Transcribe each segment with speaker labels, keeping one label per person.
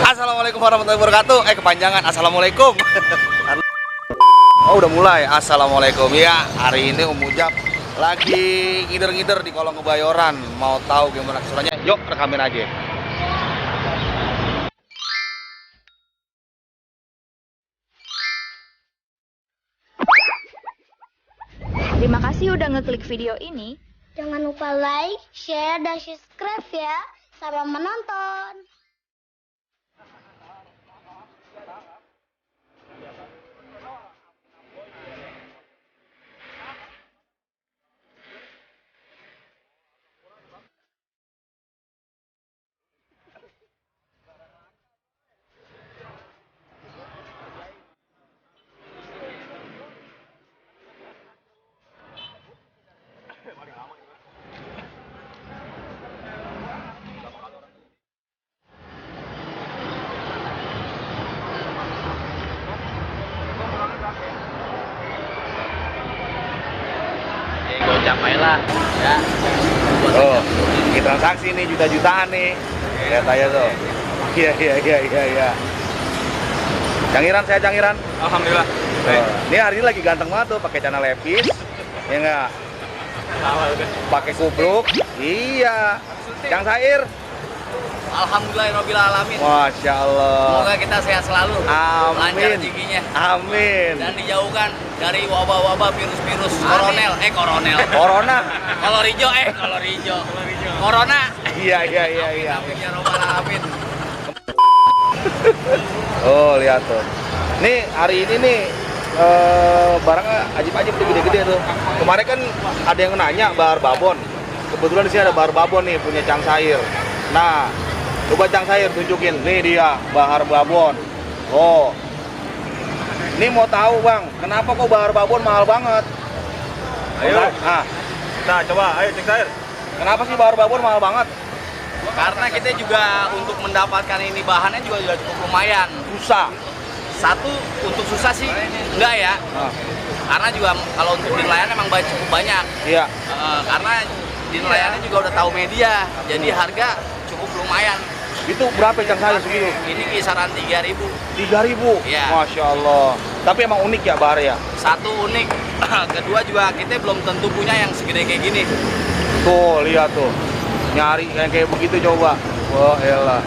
Speaker 1: Assalamualaikum warahmatullahi wabarakatuh. Kepanjangan. Assalamualaikum. Oh, udah mulai. Assalamualaikum. Ya, hari ini Ujab lagi ngider-ngider di kolong Kebayoran. Mau tahu gimana keseruannya? Yuk, rekamin aja.
Speaker 2: Terima kasih udah ngeklik video ini.
Speaker 3: Jangan lupa like, share, dan subscribe ya. Selamat menonton.
Speaker 1: Capai lah ya. Oh, ini transaksi nih juta-jutaan nih. Lihat aja tuh. Iya. Cangiran, saya Cangiran.
Speaker 4: Alhamdulillah.
Speaker 1: Ini hari ini lagi ganteng banget tuh, pakai celana levis. Ya enggak? Pakai kupluk. Iya. Yang Sair.
Speaker 4: Alhamdulillahirobbilalamin.
Speaker 1: Masya Allah.
Speaker 4: Semoga kita sehat selalu. Lancar
Speaker 1: Amin.
Speaker 4: rezekinya.
Speaker 1: Amin.
Speaker 4: Dan dijauhkan dari wabah-wabah virus-virus koronel. Corona. Kolor hijau. Corona.
Speaker 1: Iya.
Speaker 4: Amin ya robbal alamin.
Speaker 1: Oh, lihat tuh. Nih, hari ini nih barangnya ajib-ajib tuh, gede-gede tuh. Kemarin kan ada yang nanya Bahar Babon. Kebetulan di sini ada Bahar Babon nih, punya Cang Sair. Nah, coba Cang Sair tunjukin. Nih dia, Bahar Babon. Oh. Ini mau tahu, Bang, kenapa kok Bahar Babon mahal banget?
Speaker 5: Ayo.
Speaker 1: Nah,
Speaker 5: Nah, coba, ayo Ceng Sair.
Speaker 1: kenapa sih Bahar Babon mahal banget?
Speaker 4: Karena kita juga untuk mendapatkan ini bahannya juga cukup lumayan.
Speaker 1: Susah.
Speaker 4: Satu untuk susah sih enggak ya.
Speaker 1: Nah,
Speaker 4: Karena juga kalau untuk di nelayan emang cukup banyak.
Speaker 1: iya.
Speaker 4: Karena di nelayannya juga udah tahu media. Jadi harga cukup lumayan.
Speaker 1: Itu berapa Cang Sair segitu?
Speaker 4: Ini kisaran 3.000.
Speaker 1: 3.000.
Speaker 4: Iya.
Speaker 1: Masya Allah. Tapi emang unik ya Bahar ya?
Speaker 4: Satu unik, kedua juga kita belum tentu punya yang segede kayak gini.
Speaker 1: Tuh, lihat tuh. Nyari yang kayak begitu coba. Wah, elah.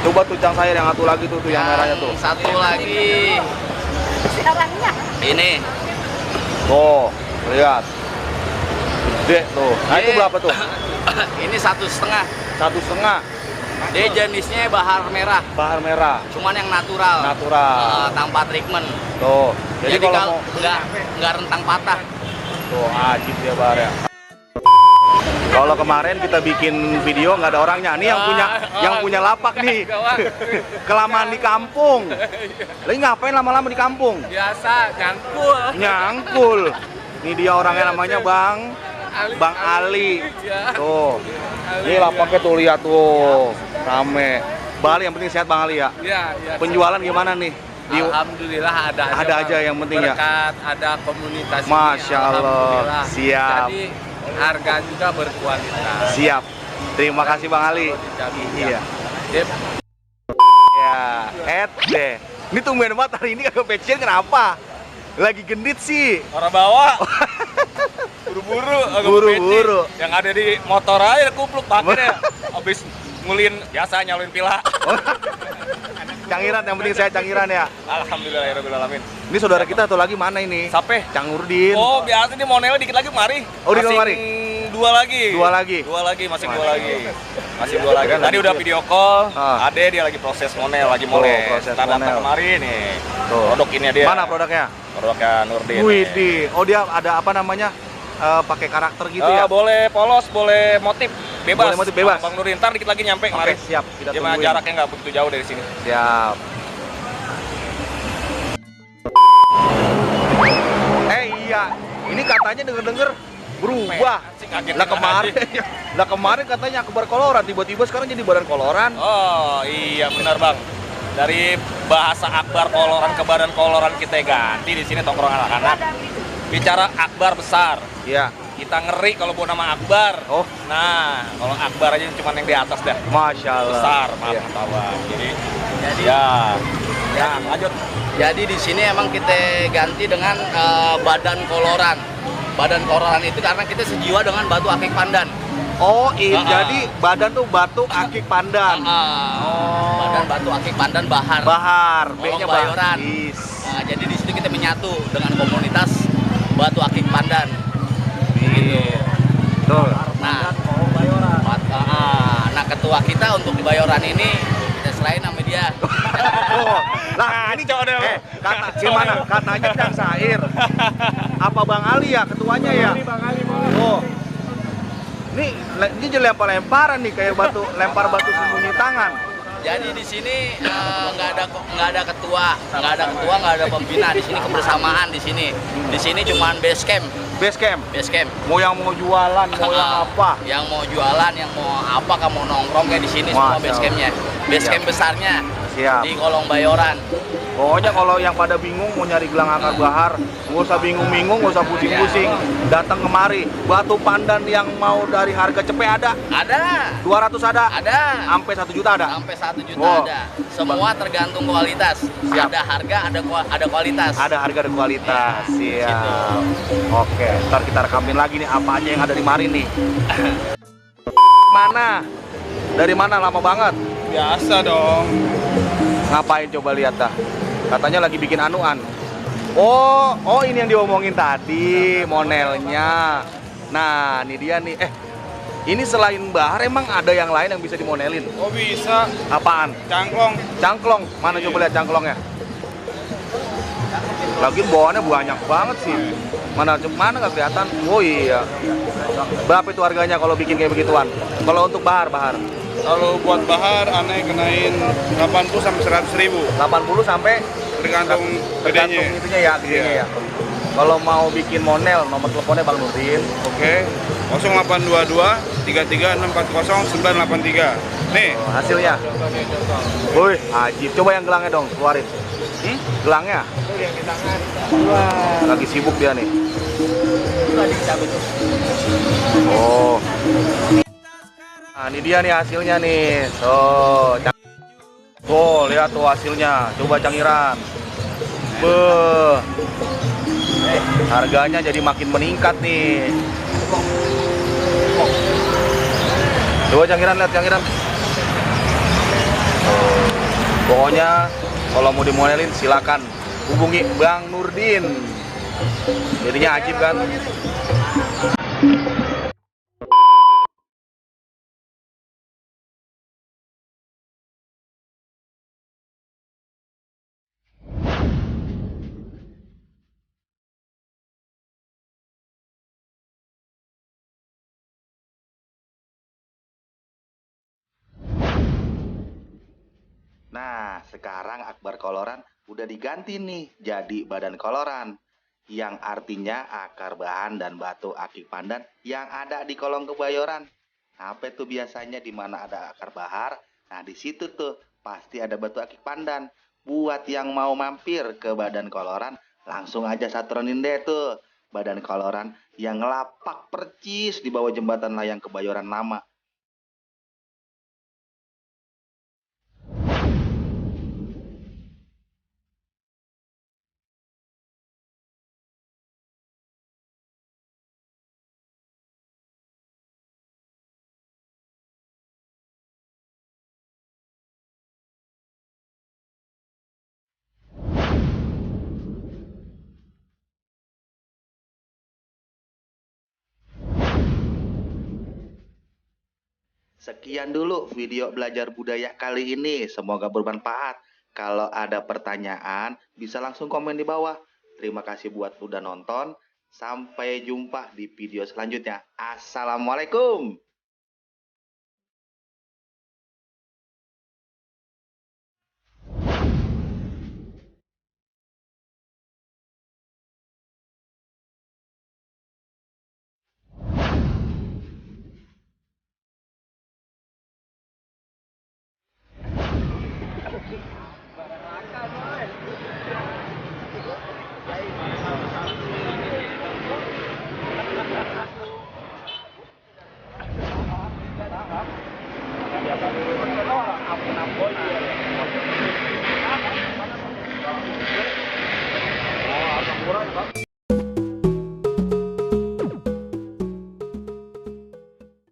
Speaker 1: Coba tuh Cang Sair yang satu lagi tuh, yang merahnya tuh.
Speaker 4: Satu lagi. Ini.
Speaker 1: Tuh, lihat. Gede tuh. Nah, itu berapa tuh?
Speaker 4: Ini 1,5.
Speaker 1: 1,5.
Speaker 4: Dia jenisnya bahar merah.
Speaker 1: Bahar merah.
Speaker 4: Cuman yang natural.
Speaker 1: Natural.
Speaker 4: Tanpa treatment.
Speaker 1: Tuh. Jadi kalau mau
Speaker 4: nggak rentang patah.
Speaker 1: tuh ajib ya Bahar ya. Kalau kemarin kita bikin video nggak ada orangnya. Nih yang punya lapak nih. Kelamaan di kampung. Lagi ngapain lama-lama di kampung?
Speaker 4: Biasa nyangkul.
Speaker 1: Nyangkul. Ini dia orangnya, namanya Bang Ali. Tuh. Ini lapaknya tuh, lihat tuh. Rame. Bali yang penting sehat Bang Ali ya.
Speaker 4: Iya.
Speaker 1: Penjualan gimana nih?
Speaker 4: Alhamdulillah ada
Speaker 1: aja yang penting ya.
Speaker 4: Berkat ada komunitas ini,
Speaker 1: Masya Allah.
Speaker 4: alhamdulillah.
Speaker 1: Siap.
Speaker 4: Jadi harga juga berkualitas.
Speaker 1: Siap. Terima kasih Bang Ali. Iya.
Speaker 4: Sip.
Speaker 1: Ya, deh. Ini tumben banget hari ini kagak pensiun, kenapa? Lagi gendit sih.
Speaker 5: Orang bawa. Buru-buru, agak
Speaker 1: Buru-buru.
Speaker 5: peci. Yang ada di motor aja kupluk pakai deh. Habis ngulin biasa nyalin pila.
Speaker 1: Cangiran, yang penting saya Cangiran ya.
Speaker 5: Alhamdulillahirobbilalamin.
Speaker 1: Ini saudara kita satu lagi mana ini?
Speaker 5: Sape.
Speaker 1: Cang Nurdin.
Speaker 5: Oh, biasa nih monelnya dikit lagi mari.
Speaker 1: Oh, dikit
Speaker 5: Masih
Speaker 1: mari.
Speaker 5: Dua lagi. Masih dua lagi. Tadi udah video call. Ade dia lagi proses monel, lagi mole.
Speaker 1: proses
Speaker 5: Kita datang
Speaker 1: monel.
Speaker 5: kemari nih.
Speaker 1: Tuh.
Speaker 5: Produk ini dia.
Speaker 1: Mana produknya?
Speaker 5: Produknya Nurdin.
Speaker 1: Widih. Oh, dia ada apa namanya? Pakai karakter gitu ya?
Speaker 5: Boleh polos, boleh motif, bebas.
Speaker 1: Boleh motif bebas.
Speaker 5: Bang Nurdin, ntar dikit lagi nyampe
Speaker 1: Oke,
Speaker 5: kemari.
Speaker 1: siap. Kita
Speaker 5: Cuma
Speaker 1: tungguin.
Speaker 5: jaraknya nggak begitu jauh dari sini.
Speaker 1: Siap. Iya. Ini katanya denger-denger berubah.
Speaker 5: Sih kaget
Speaker 1: Lah kemarin katanya akbar koloran, tiba-tiba sekarang jadi badan koloran.
Speaker 5: Oh iya benar bang. Dari bahasa akbar koloran ke badan koloran kita ganti di sini tongkrong anak-anak. Bicara akbar besar.
Speaker 1: Iya.
Speaker 5: Kita ngeri kalau bawa nama Akbar.
Speaker 1: Oh.
Speaker 5: Nah, kalau Akbar aja cuma yang di atas dah.
Speaker 1: Masya Allah.
Speaker 5: Besar, maaf
Speaker 1: Iya.
Speaker 5: Abang. Jadi
Speaker 4: Ya.
Speaker 5: ya, lanjut.
Speaker 4: Jadi di sini emang kita ganti dengan badan koloran. Badan koloran itu karena kita sejiwa dengan batu akik pandan.
Speaker 1: Oh, jadi badan tuh batu akik pandan.
Speaker 4: Badan batu akik pandan bahar.
Speaker 1: Bahar,
Speaker 4: Kolong
Speaker 1: B-nya
Speaker 4: Bayoran.
Speaker 1: Is.
Speaker 4: Nah, jadi di situ kita menyatu dengan komunitas batu akik pandan.
Speaker 1: Iya. Betul.
Speaker 4: Nah, nah ketua kita untuk di Bayoran ini kita selain nama dia.
Speaker 1: Oh, lah ini
Speaker 5: coba deh.
Speaker 1: Kata gimana? Katanya Cang Sair. Apa Bang Ali ya ketuanya ya?
Speaker 5: Bang Ali.
Speaker 1: Oh. Ini jadi lempar-lemparan nih kayak lempar batu sembunyi tangan.
Speaker 4: Jadi di sini nggak ada ketua, nggak ada pembina. Di sini kebersamaan di sini. Di sini cuman base camp.
Speaker 1: Base camp.
Speaker 4: Base camp.
Speaker 1: Mau yang mau jualan, mau yang apa?
Speaker 4: Yang mau jualan, yang mau apa, kamu mau nongkrong kayak di sini semua
Speaker 1: Masya
Speaker 4: base campnya. Base
Speaker 1: Siap.
Speaker 4: camp besarnya
Speaker 1: Siap.
Speaker 4: di Kolong Bayoran.
Speaker 1: Pokoknya kalau yang pada bingung mau nyari gelang akar bahar, nggak usah bingung-bingung, nggak usah pusing-pusing. Datang kemari. Batu pandan yang mau dari harga cepet ada,
Speaker 4: Ada,
Speaker 1: 200 ada,
Speaker 4: ada.
Speaker 1: sampai 1 juta ada.
Speaker 4: Sampai 1 juta
Speaker 1: Wow.
Speaker 4: ada. Semua tergantung kualitas.
Speaker 1: Siap.
Speaker 4: Ada harga, ada kualitas.
Speaker 1: Ada harga dan kualitas.
Speaker 4: Ya,
Speaker 1: Siap. Oke, ntar kita rekamin lagi nih apa aja yang ada di mari nih. Mana? Dari mana lama banget?
Speaker 5: Biasa dong.
Speaker 1: Ngapain coba lihat dah. Katanya lagi bikin anuan. Oh ini yang diomongin tadi, monelnya. Nah, ini dia nih. Ini selain bahar emang ada yang lain yang bisa dimonelin?
Speaker 5: Oh bisa.
Speaker 1: Apaan?
Speaker 5: Cangklong.
Speaker 1: Cangklong. Mana coba lihat cangklongnya? Lagi bawaannya banyak banget sih. Mana nggak kelihatan? Oh iya. Berapa itu harganya kalau bikin kayak begituan? Kalau untuk bahar.
Speaker 5: Kalau buat bahar aneh kenain 80 sampai 100 ribu.
Speaker 1: 80 sampai
Speaker 5: Tergantung
Speaker 1: tergantung
Speaker 5: gedenya.
Speaker 1: itunya ya, gedenya ya. Kalau mau bikin monel, nomor teleponnya Bang Nurdin.
Speaker 5: Oke. 0822 33 640 983. Nih.
Speaker 1: Hasilnya. Wih, ajib. Coba yang gelangnya dong, keluarin. Gelangnya. Wah, lagi sibuk dia nih. Oh. Nah, ini dia nih hasilnya nih. Oh, lihat tuh hasilnya. Coba Cangiran. Beuh. Harganya jadi makin meningkat nih. Coba Cangiran, lihat Cangiran. Pokoknya kalau mau dimonelin silakan hubungi Bang Nurdin. Jadinya ajib kan? Nah, sekarang Akbar Koloran udah diganti nih jadi Badan Koloran. Yang artinya akar bahan dan batu akik pandan yang ada di Kolong Kebayoran. Apa itu biasanya di mana ada akar bahar? Nah, di situ tuh pasti ada batu akik pandan. Buat yang mau mampir ke Badan Koloran, langsung aja satronin deh tuh Badan Koloran yang ngelapak percis di bawah jembatan layang Kebayoran lama. Sekian dulu video belajar budaya kali ini. Semoga bermanfaat. Kalau ada pertanyaan, bisa langsung komen di bawah. Terima kasih buat udah nonton. Sampai jumpa di video selanjutnya. Assalamualaikum.